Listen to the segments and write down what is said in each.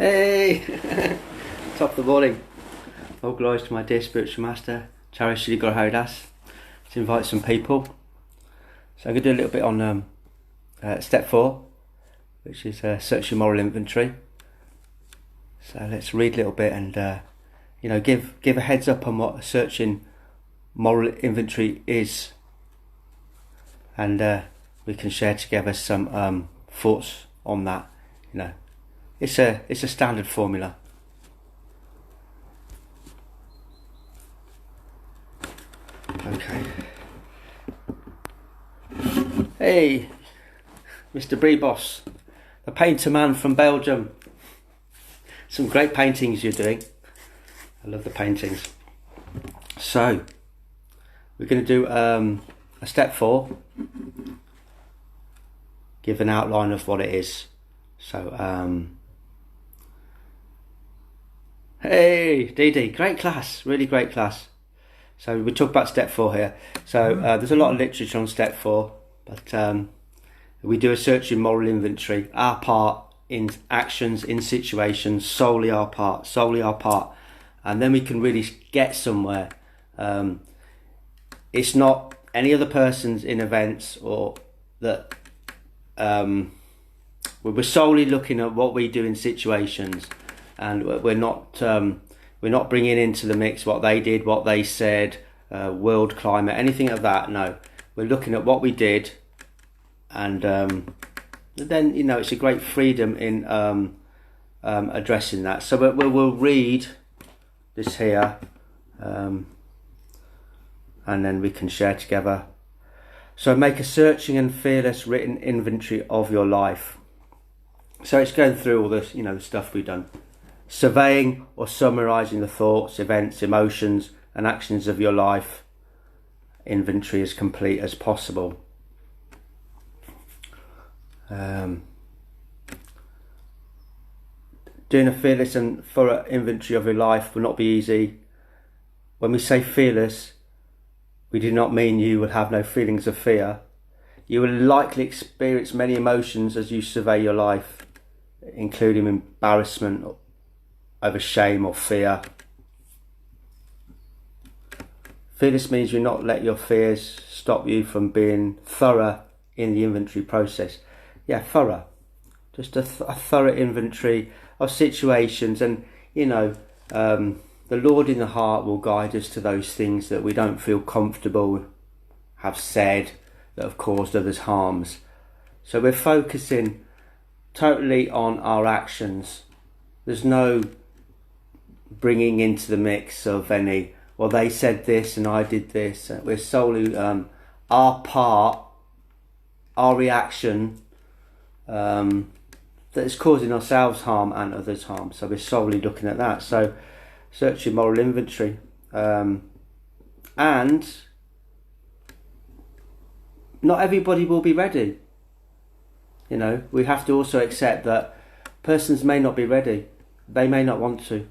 Hey! Top of the morning. All glories to my dear spiritual master, Charity Shri Guru Haridas, to invite some people. So I'm going to do a little bit on step 4, which is search your moral inventory. So let's read a little bit and give a heads up on what searching moral inventory is, and we can share together some thoughts on that. It's a standard formula. Okay. Hey, Mr. Breboss, the painter man from Belgium. Some great paintings you're doing. I love the paintings. So, we're going to do a step 4. Give an outline of what it is. So, hey, Dee Dee, great class, really great class. So we talk about step 4 here. So there's a lot of literature on step 4, but we do a search in moral inventory, our part in actions, in situations, solely our part, and then we can really get somewhere. It's not any other person's in events or that. We're solely looking at what we do in situations, and we're not bringing into the mix what they did, what they said, world climate, anything of that. No, we're looking at what we did, and then it's a great freedom in addressing that. So we'll read this here, and then we can share together. So make a searching and fearless written inventory of your life. So it's going through all this, the stuff we've done. Surveying or summarising the thoughts, events, emotions and actions of your life. Inventory as complete as possible. Doing a fearless and thorough inventory of your life will not be easy. When we say fearless, we do not mean you will have no feelings of fear. You will likely experience many emotions as you survey your life, including embarrassment over shame or fear. Fearless means you not let your fears stop you from being thorough in the inventory process. Yeah, thorough. Just a thorough inventory of situations, and the Lord in the heart will guide us to those things that we don't feel comfortable have said that have caused others harms. So we're focusing totally on our actions. There's no bringing into the mix of any, well, they said this and I did this. We're solely our part, our reaction that is causing ourselves harm and others harm. So we're solely looking at that. So search your moral inventory, and not everybody will be ready. We have to also accept that persons may not be ready. They may not want to.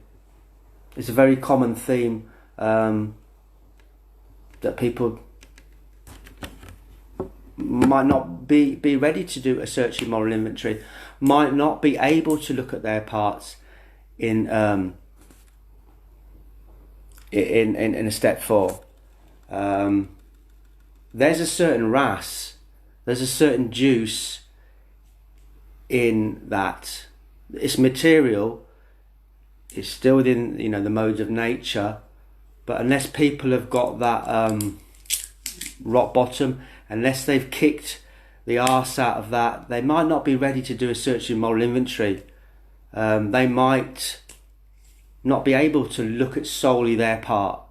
It's a very common theme that people might not be ready to do a search in moral inventory, might not be able to look at their parts in a step 4. There's a certain ras, there's a certain juice in that. It's material, it's still within the modes of nature, but unless people have got that rock bottom, unless they've kicked the arse out of that, they might not be ready to do a search in moral inventory. They might not be able to look at solely their part.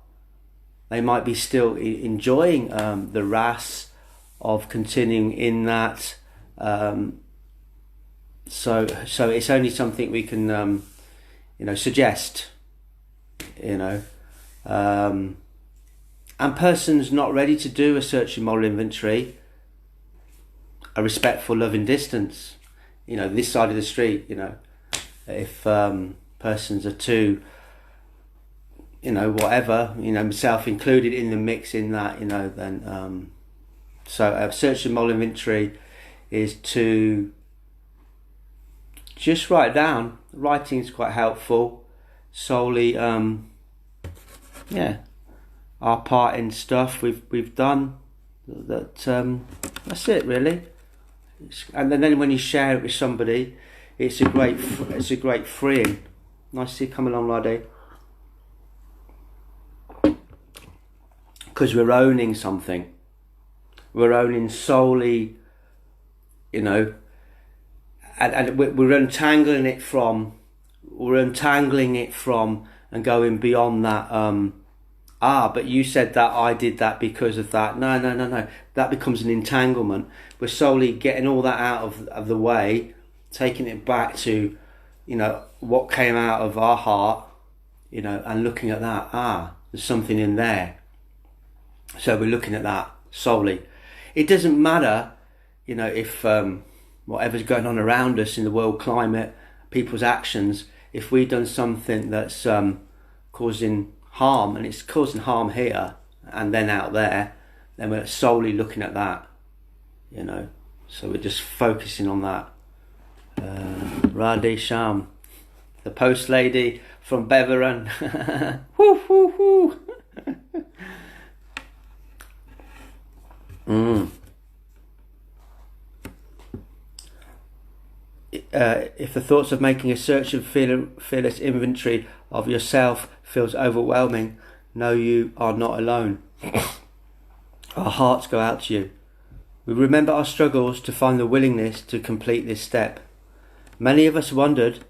They might be still enjoying the ras of continuing in that. So it's only something we can suggest. And persons not ready to do a search in moral inventory, a respectful loving distance. This side of the street. If persons are too, whatever, myself included in the mix in that, then so search and moral inventory is to just write down writing is quite helpful. Solely, yeah, our part in stuff we've done. That's it really. And then when you share it with somebody, it's a great freeing. Nice to see you come along, laddie. Because we're owning something. We're owning solely, you know, and we're untangling it from and going beyond that. But you said that, I did that because of that. No. That becomes an entanglement. We're solely getting all that out of the way, taking it back to, you know, what came out of our heart, you know, and looking at that. There's something in there. So we're looking at that solely. It doesn't matter, you know, if whatever's going on around us in the world climate, people's actions, if we've done something that's causing harm, and it's causing harm here and then out there, then we're solely looking at that, you know. So we're just focusing on that. Radhe Sham, the post lady from Beveran. Woo, woo, woo. If the thoughts of making a search and fearless inventory of yourself feels overwhelming, know you are not alone. Our hearts go out to you. We remember our struggles to find the willingness to complete this step. Many of us wondered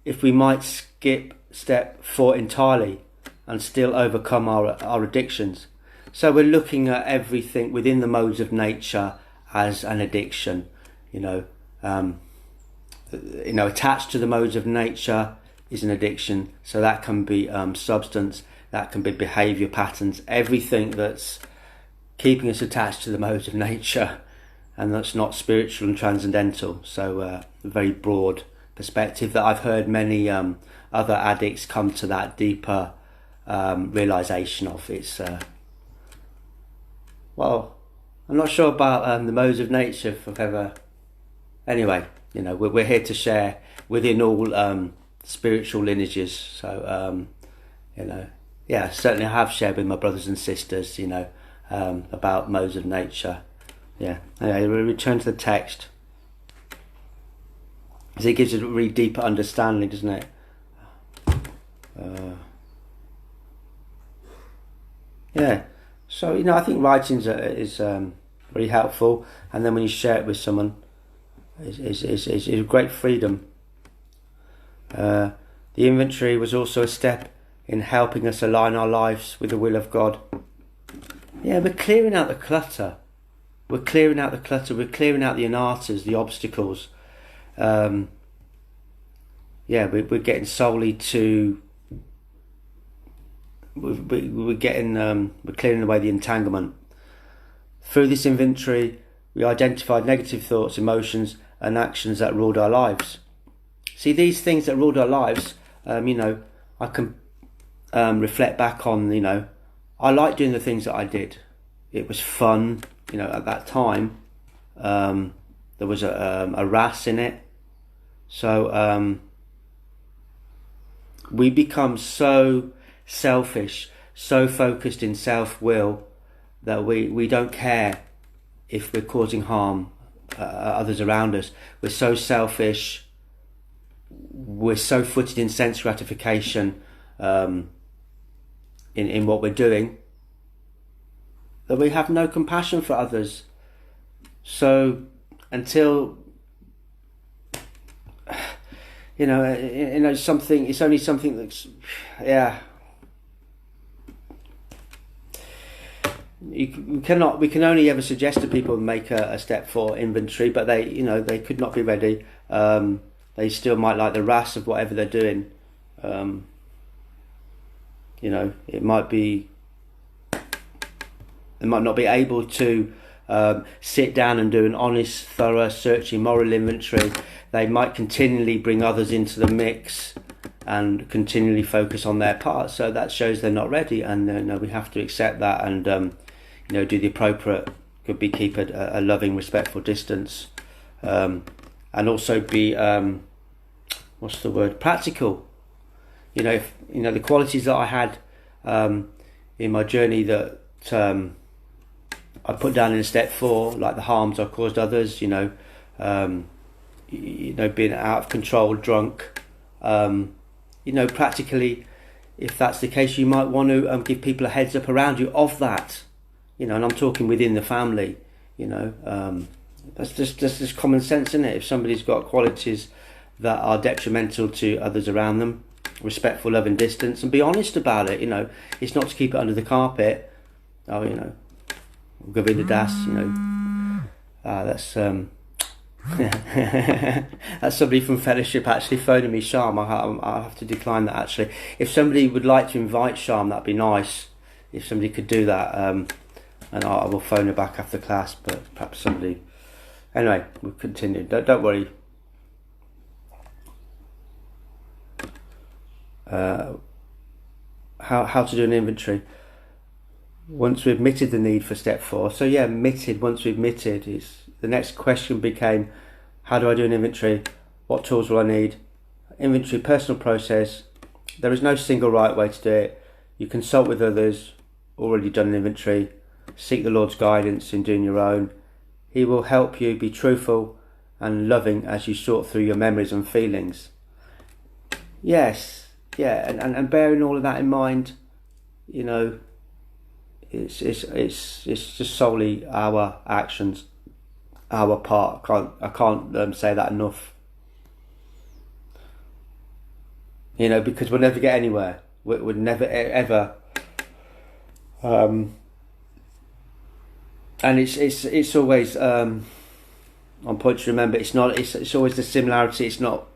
if we might skip step 4 entirely and still overcome our addictions. So we're looking at everything within the modes of nature as an addiction, you know, attached to the modes of nature is an addiction. So that can be substance, that can be behaviour patterns, everything that's keeping us attached to the modes of nature, and that's not spiritual and transcendental. So a very broad perspective that I've heard many other addicts come to that deeper realisation of. It's well, I'm not sure about the modes of nature if I've ever... Anyway, you know, we're here to share within all spiritual lineages. So, you know, yeah, certainly I have shared with my brothers and sisters, you know, about modes of nature. Yeah, anyway, we'll return to the text. Because it gives a really deeper understanding, doesn't it? Yeah. So, you know, I think writing is very helpful, and then when you share it with someone, is a great freedom. The inventory was also a step in helping us align our lives with the will of God. Yeah, we're clearing out the clutter. We're clearing out the anatas, the obstacles. We're getting solely to... We're clearing away the entanglement. Through this inventory, we identified negative thoughts, emotions, and actions that ruled our lives. See, these things that ruled our lives, you know, I can reflect back on, you know, I like doing the things that I did. It was fun, you know, at that time. There was a RAS in it. So we become so selfish, so focused in self-will that we don't care if we're causing harm others around us. We're so selfish, we're so footed in sense gratification in what we're doing, that we have no compassion for others. So until you know something, it's only something that's, yeah, we can only ever suggest to people make a step 4 inventory, but they could not be ready. They still might like the RAS of whatever they're doing. It might be, they might not be able to sit down and do an honest, thorough, searching moral inventory. They might continually bring others into the mix and continually focus on their part. So that shows they're not ready, and we have to accept that and do the appropriate. Could be keep a loving, respectful distance, and also be what's the word, practical. You know, if, you know, the qualities that I had in my journey that I put down in step 4, like the harms I caused others, you know, being out of control, drunk, you know, practically, if that's the case, you might want to give people a heads up around you of that, you know, and I'm talking within the family, you know, that's just common sense, isn't it? If somebody's got qualities that are detrimental to others around them, respectful, love and distance, and be honest about it, you know, it's not to keep it under the carpet. Oh, you know, Govinda Das, you know, that's that's somebody from Fellowship actually phoning me, Sham. I'll have to decline that actually. If somebody would like to invite Sham, that'd be nice, if somebody could do that, and I will phone her back after class, but perhaps somebody, anyway, we'll continue, don't worry. How to do an inventory once we admitted the need for step 4. So yeah, once we admitted, is the next question became, how do I do an inventory? What tools will I need? Inventory, personal process. There is no single right way to do it. You consult with others already done an inventory. Seek the Lord's guidance in doing your own. He will help you be truthful and loving as you sort through your memories and feelings. Yes. Yeah, and bearing all of that in mind, you know, it's just solely our actions, our part. I can't say that enough. You know, because we'll never get anywhere. We'll never ever. And it's always on point to remember. It's always the similarity. It's not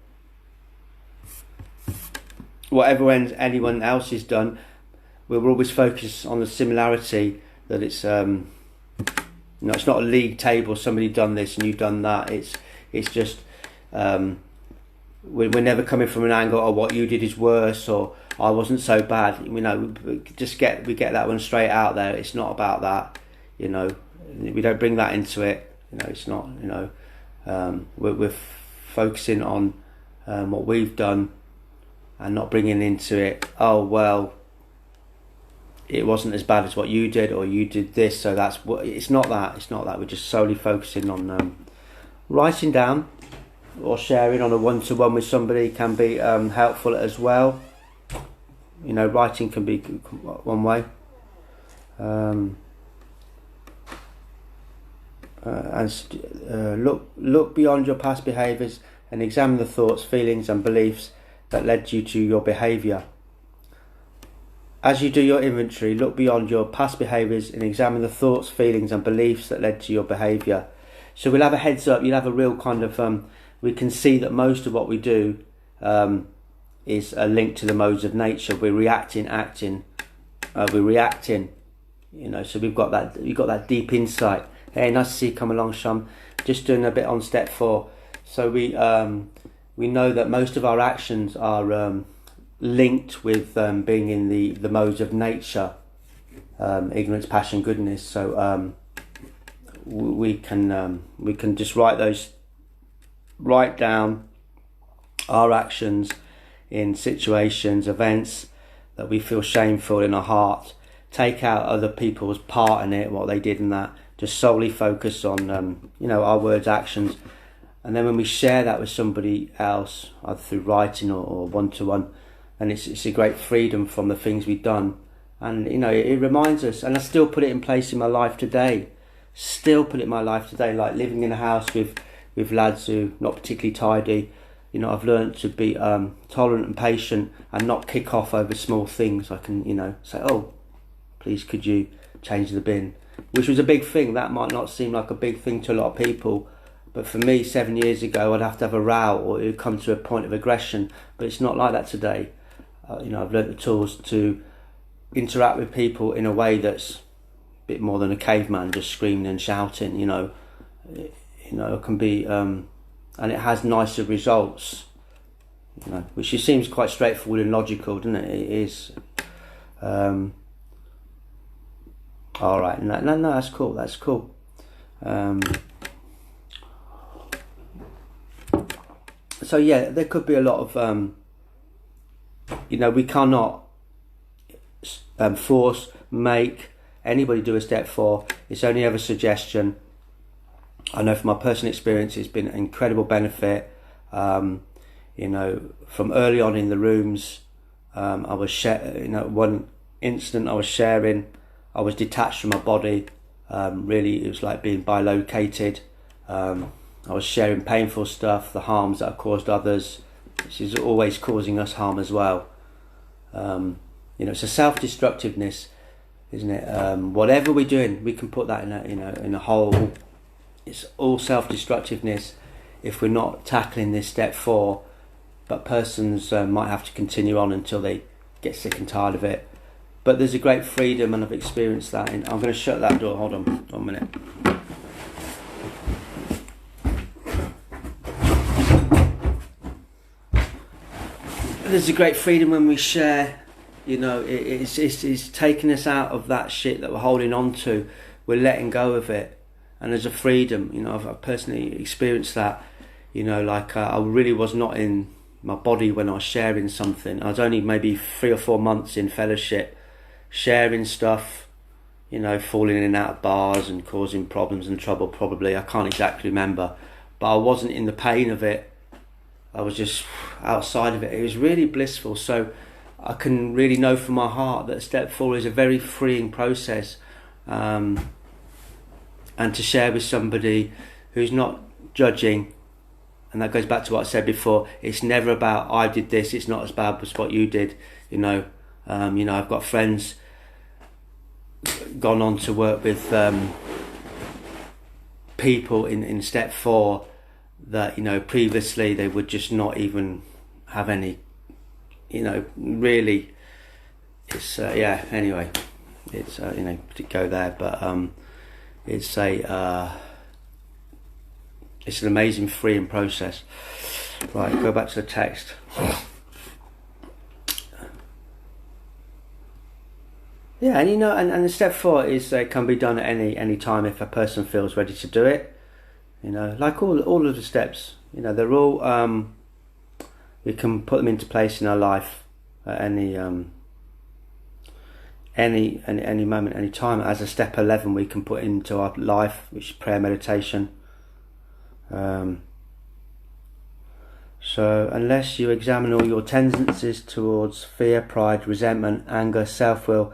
whatever anyone else has done. We'll always focus on the similarity, that it's you know, it's not a league table, somebody done this and you've done that. It's just we're never coming from an angle, or what you did is worse, or I wasn't so bad. You know, we get that one straight out there. It's not about that, you know. We don't bring that into it, you know. It's not, you know, we're focusing on what we've done, and not bringing into it, oh well, it wasn't as bad as what you did, or you did this, so that's what. It's not that. We're just solely focusing on writing down or sharing on a one-to-one with somebody can be helpful as well. You know, writing can be one way. Look beyond your past behaviours and examine the thoughts, feelings and beliefs that led you to your behaviour. As you do your inventory, look beyond your past behaviours and examine the thoughts, feelings and beliefs that led to your behaviour. So we'll have a heads up, you'll have a real kind of, we can see that most of what we do is a link to the modes of nature. We're reacting, acting, we're reacting, you know, so we've got that deep insight. Hey, nice to see you come along, Sham. Just doing a bit on step 4. So we know that most of our actions are linked with being in the modes of nature, ignorance, passion, goodness. So we can just write down our actions in situations, events that we feel shameful in our heart. Take out other people's part in it, what they did in that. Just solely focus on you know, our words, actions. And then when we share that with somebody else, either through writing or one-to-one, and it's a great freedom from the things we've done. And, you know, it reminds us, and I still put it in place in my life today. Like living in a house with lads who not particularly tidy. You know, I've learned to be tolerant and patient and not kick off over small things. I can, you know, say, oh, please could you change the bin? Which was a big thing. That might not seem like a big thing to a lot of people, but for me 7 years ago I'd have to have a row, or it would come to a point of aggression. But it's not like that today. You know, I've learnt the tools to interact with people in a way that's a bit more than a caveman just screaming and shouting. You know, it can be and it has nicer results, you know, which just seems quite straightforward and logical, doesn't it? It is. All right, no, that's cool. So yeah, there could be a lot of we cannot force, make anybody do a step 4. It's only ever suggestion. I know from my personal experience, it's been an incredible benefit. From early on in the rooms, I was one incident I was sharing, I was detached from my body. Really, it was like being bilocated. I was sharing painful stuff, the harms that I caused others, which is always causing us harm as well. It's a self-destructiveness, isn't it? Whatever we're doing, we can put that in a whole. It's all self-destructiveness if we're not tackling this step 4. But persons might have to continue on until they get sick and tired of it. But there's a great freedom, and I've experienced that. I'm going to shut that door. Hold on 1 minute. There's a great freedom when we share. It's taking us out of that shit that we're holding on to. We're letting go of it, and there's a freedom. I've personally experienced that. I really was not in my body when I was sharing something. I was only maybe 3 or 4 months in fellowship, sharing stuff, falling in and out of bars and causing problems and trouble probably. I can't exactly remember, but I wasn't in the pain of it. I was just outside of it. It was really blissful. So I can really know from my heart that step 4 is a very freeing process, and to share with somebody who's not judging. And that goes back to what I said before. It's never about I did this. It's not as bad as what you did. I've got friends gone on to work with people in step 4 that previously they would just not even have any. Really, it's Anyway, it's to go there, but it's an amazing freeing process. Right, go back to the text. Yeah, and the step 4 is can be done at any time if a person feels ready to do it. Like all of the steps, they're all we can put them into place in our life at any moment, any time. As a step 11, we can put into our life, which is prayer, meditation. So unless you examine all your tendencies towards fear, pride, resentment, anger, self-will,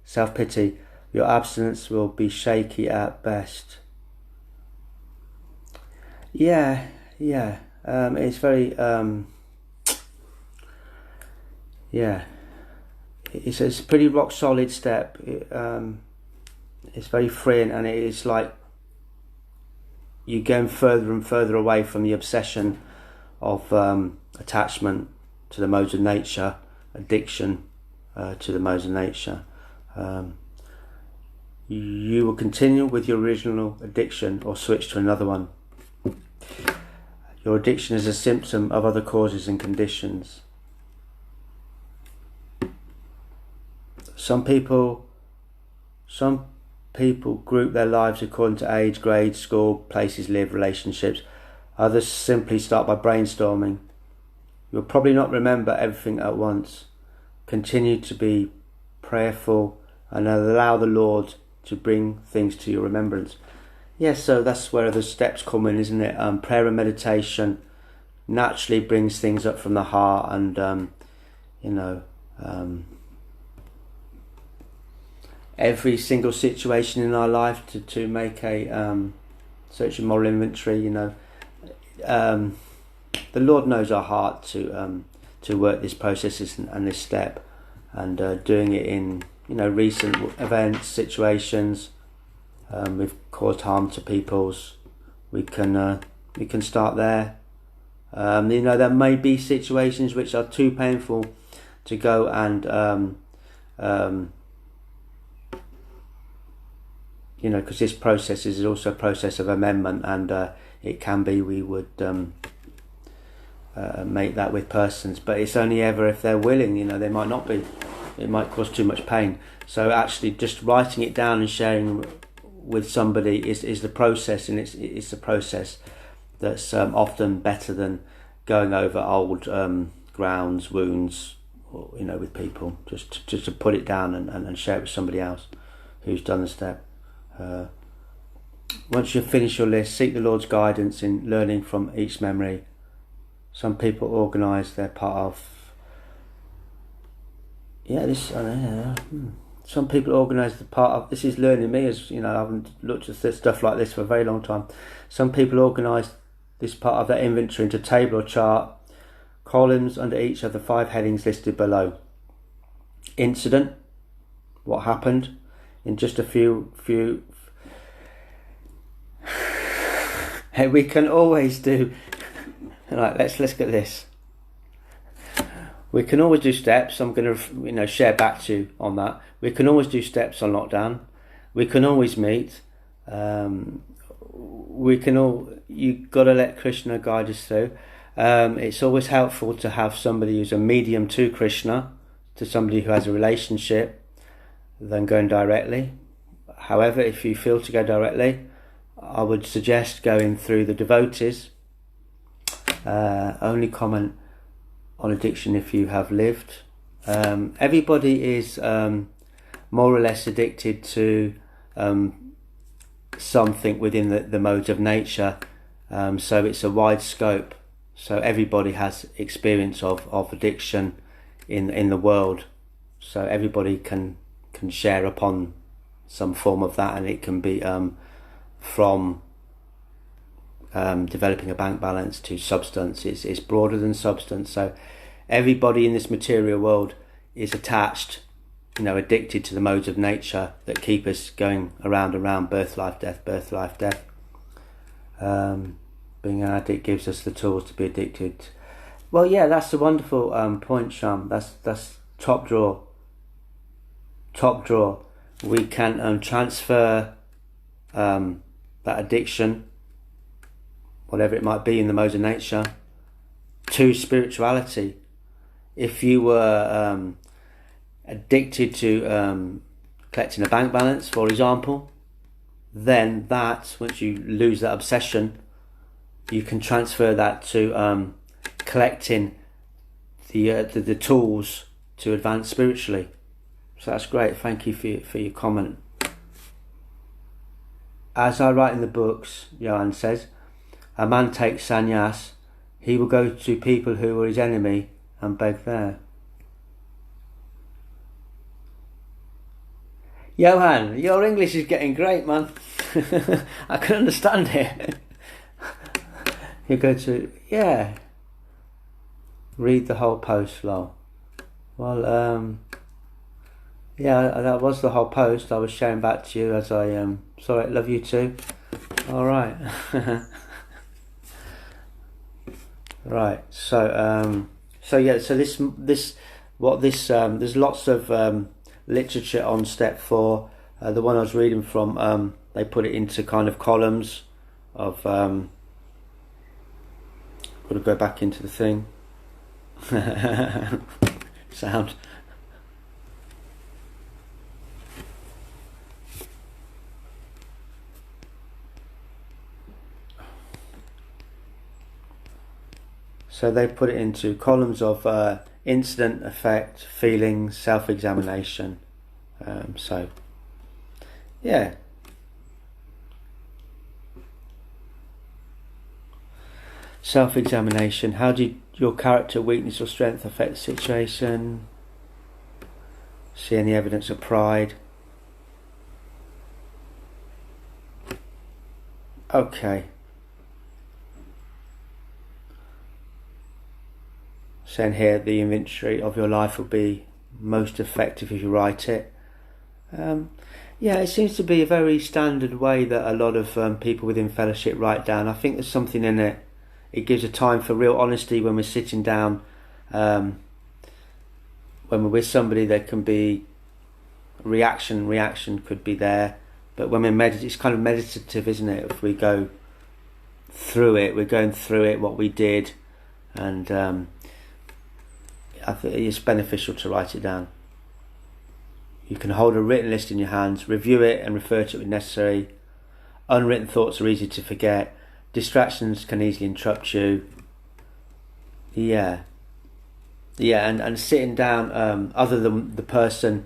self-pity, your abstinence will be shaky at best. It's very it's a pretty rock solid step. It's very freeing, and it is like you're going further and further away from the obsession of attachment to the modes of nature, addiction to the modes of nature. You will continue with your original addiction or switch to another one. Your addiction is a symptom of other causes and conditions. Some people group their lives according to age, grade, school, places live, relationships. Others simply start by brainstorming. You'll probably not remember everything at once. Continue to be prayerful and allow the Lord to bring things to your remembrance. Yes, so that's where the steps come in, isn't it? Prayer and meditation naturally brings things up from the heart, and every single situation in our life to make a search and moral inventory. The Lord knows our heart to work this process and this step, and doing it in recent events, situations. We've caused harm to people's. We can start there. There may be situations which are too painful to go and because this process is also a process of amendment, and it can be we would make that with persons, but it's only ever if they're willing. They might not be. It might cause too much pain. So actually, just writing it down and sharing with somebody is the process, and it's the process that's often better than going over old grounds, wounds, or, with people, just to put it down and share it with somebody else who's done the step. Once you've finished your list, seek the Lord's guidance in learning from each memory. Some people organise their part of. Some people organise the part of. This is learning me, as I haven't looked at this stuff like this for a very long time. Some people organise this part of their inventory into a table or chart, columns under each of the 5 headings listed below. Incident, what happened in just a few. Hey, we can always do. Right, let's look at this. We can always do steps. I'm going to share back to you on that. We can always do steps on lockdown. We can always meet. You've got to let Krishna guide us through. It's always helpful to have somebody who's a medium to Krishna, to somebody who has a relationship, than going directly. However, if you feel to go directly, I would suggest going through the devotees. Only comment on addiction if you have lived. Everybody is more or less addicted to something within the modes of nature, so it's a wide scope. So everybody has experience of addiction in the world. So everybody can share upon some form of that, and it can be from developing a bank balance to substance. It's broader than substance. So everybody in this material world is attached, addicted to the modes of nature that keep us going around and round, birth, life, death, birth, life, death. Being an addict gives us the tools to be addicted. Well, yeah, that's a wonderful point, Sham. That's top drawer. Top drawer. We can transfer that addiction, whatever it might be in the modes of nature, to spirituality. If you were addicted to collecting a bank balance, for example, then that, once you lose that obsession, you can transfer that to collecting the tools to advance spiritually. So that's great. Thank you for your comment. As I write in the books, Johan says, a man takes sannyas, he will go to people who were his enemy and beg there. Johan, your English is getting great, man. I can understand it. You go to, read the whole post, lol. Well, that was the whole post. I was sharing back to you as I sorry, love you too. All right. Right. So there's lots of literature on step 4. The one I was reading from, they put it into kind of columns of. Got to go back into the thing. Sound. So they put it into columns of incident, effect, feelings, self-examination. Self-examination. How did your character, weakness or strength affect the situation? See any evidence of pride? Okay. Saying here, the inventory of your life will be most effective if you write it. It seems to be a very standard way that a lot of people within fellowship write down. I think there's something in it. It gives a time for real honesty when we're sitting down. When we're with somebody, there can be reaction could be there. But when we're it's kind of meditative, isn't it? If we go through it, we're going through it, what we did, and I think it's beneficial to write it down. You can hold a written list in your hands, review it and refer to it when necessary. Unwritten thoughts are easy to forget. Distractions can easily interrupt you. Yeah, yeah, and sitting down, other than the person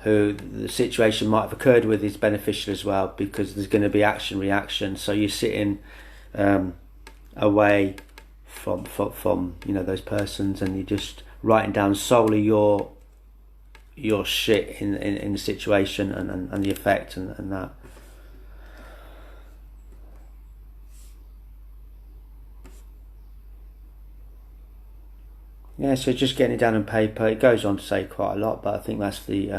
who the situation might have occurred with, is beneficial as well, because there's going to be action reaction. So you're sitting away from those persons, and you're just writing down solely your shit in the situation and the effect and that. Yeah, so just getting it down on paper. It goes on to say quite a lot, but I think that's the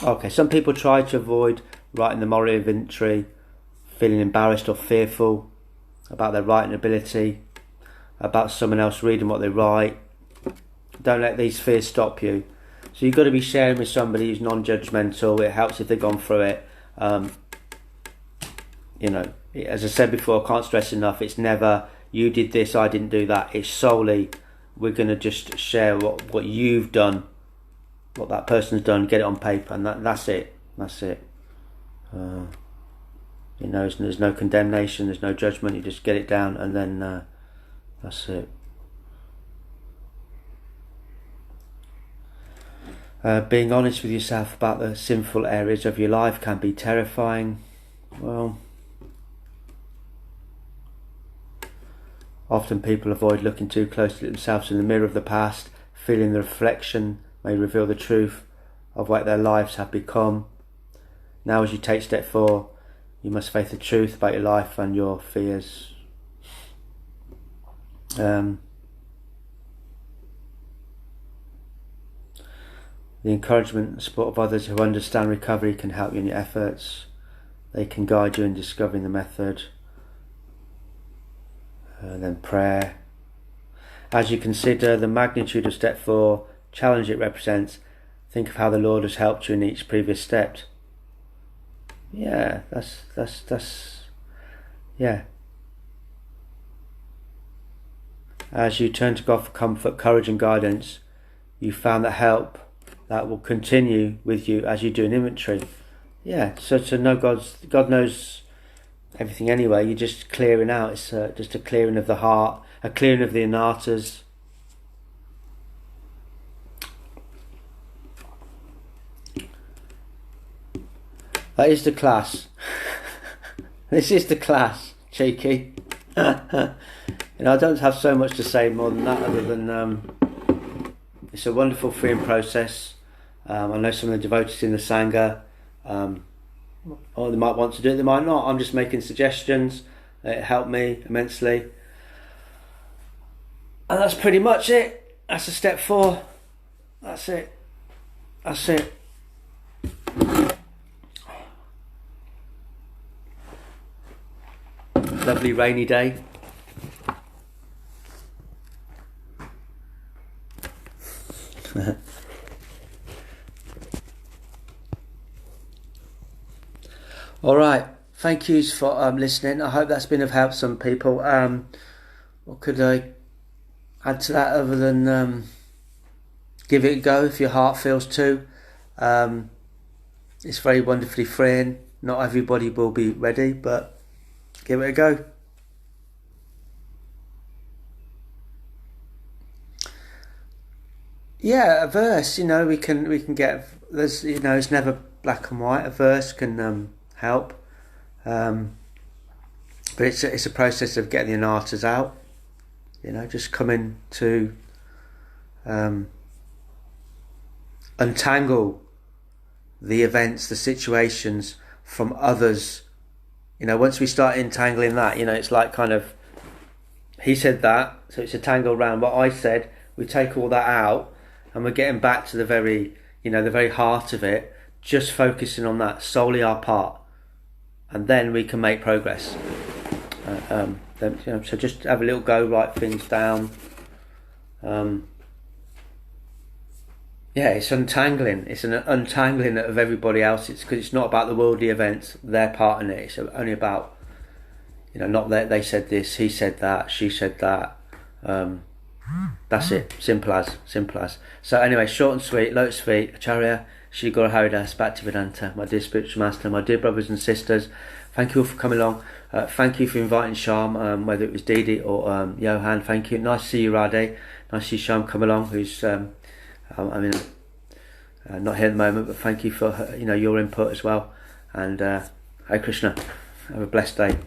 okay. Some people try to avoid writing the moral inventory, feeling embarrassed or fearful about their writing ability, about someone else reading what they write. Don't let these fears stop you. So you've got to be sharing with somebody who's non-judgmental. It helps if they've gone through it. As I said before, I can't stress enough, it's never you did this, I didn't do that. It's solely, we're going to just share what you've done, what that person's done, get it on paper, and that's it. That's it. There's no condemnation, there's no judgment. You just get it down, and then that's it. Being honest with yourself about the sinful areas of your life can be terrifying. Well, often people avoid looking too closely at themselves in the mirror of the past, feeling the reflection may reveal the truth of what their lives have become. Now, as you take step 4, you must face the truth about your life and your fears. The encouragement and support of others who understand recovery can help you in your efforts. They can guide you in discovering the method. Then prayer. As you consider the magnitude of step 4, challenge it represents, think of how the Lord has helped you in each previous step. Yeah, that's yeah. As you turn to God for comfort, courage and guidance, you found that help that will continue with you as you do an inventory. Yeah, so to know God knows everything anyway. You're just clearing out. It's just a clearing of the heart, a clearing of the anatas. That is the class. This is the class, cheeky. I don't have so much to say more than that, other than it's a wonderful freeing process. I know some of the devotees in the Sangha, or they might want to do it, they might not. I'm just making suggestions. It helped me immensely. And that's pretty much it. That's a step 4. That's it. Lovely rainy day. All right, thank yous for listening. I hope that's been of help to some people. What could I add to that other than give it a go if your heart feels to. It's very wonderfully freeing. Not everybody will be ready, but give it a go. Yeah, a verse, we can get, there's, it's never black and white. A verse can help, but it's a process of getting the anatas out, just coming to untangle the events, the situations from others. Once we start entangling that, it's like kind of, he said that, so it's a tangle around what I said. We take all that out, and we're getting back to the very heart of it, just focusing on that, solely our part, and then we can make progress. So just have a little go, write things down. It's untangling. It's an untangling of everybody else. It's because it's not about the worldly events, their part in it. It's only about, not that they said this, he said that, she said that. That's it. Simple as. So anyway, short and sweet, lotus feet, Acharya, Shri Guru Haridas, Bhaktivedanta, my dear spiritual master, my dear brothers and sisters, Thank you all for coming along. Thank you for inviting Sham, whether it was Didi or Johan. Thank you. Nice to see you, Radhe. Nice to see Sham come along, who's not here at the moment, but thank you for your input as well. And Hare Krishna. Have a blessed day.